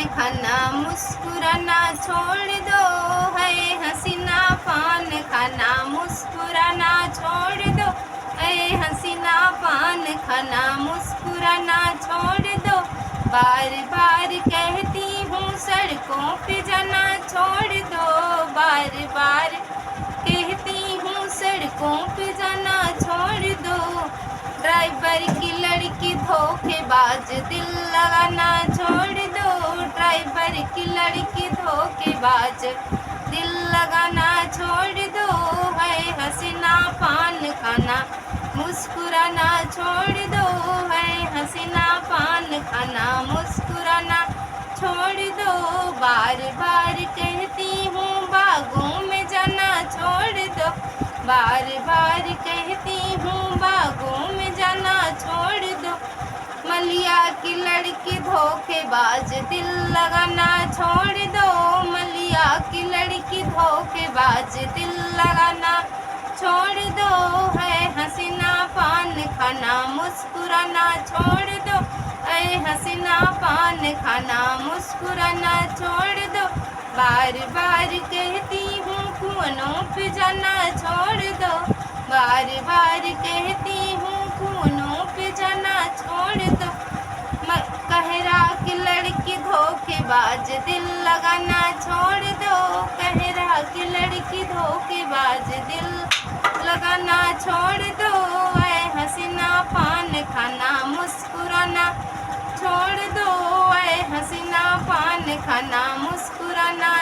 खाना मुस्कुराना छोड़ दो, है हसीना पान खाना मुस्कुराना छोड़ दो, है हसीना पान खाना मुस्कुराना छोड़ दो। बार बार कहती हूँ सड़कों पे जाना छोड़ दो, बार बार कहती हूँ सड़कों पे जाना छोड़ दो। ड्राइवर की लड़की धोखेबाज दिल लगाना छोड़ दो, ड्राइवर की लड़की धोखेबाज दिल लगाना छोड़ दो। है हसीना पान खाना मुस्कुराना छोड़ दो, है हसीना पान खाना मुस्कुराना छोड़ दो। बार बार कहती हूँ बागों में जाना छोड़ दो, बार बार कहती हूँ बागों में जाना छोड़ दो। मलिया की लड़की धोखेबाज दिल लगाना छोड़ दो, मलिया की लड़की धोखेबाज दिल लगाना छोड़ दो। है हसीना पान खाना मुस्कुराना छोड़ दो, है हसीना पान खाना मुस्कुराना छोड़ दो। बार बार कहती हूँ खूनों पे जाना छोड़ दो, बार बार कहती हूँ खूनों पे जाना छोड़ दो। कहरा की लड़की धोखेबाज दिल लगाना छोड़ दो, कहरा की लड़की धोखेबाज दिल लगाना छोड़ दो। है हसीना पान खाना मुस्कुराना छोड़ दो, है हसीना पान खाना मुस्कुराना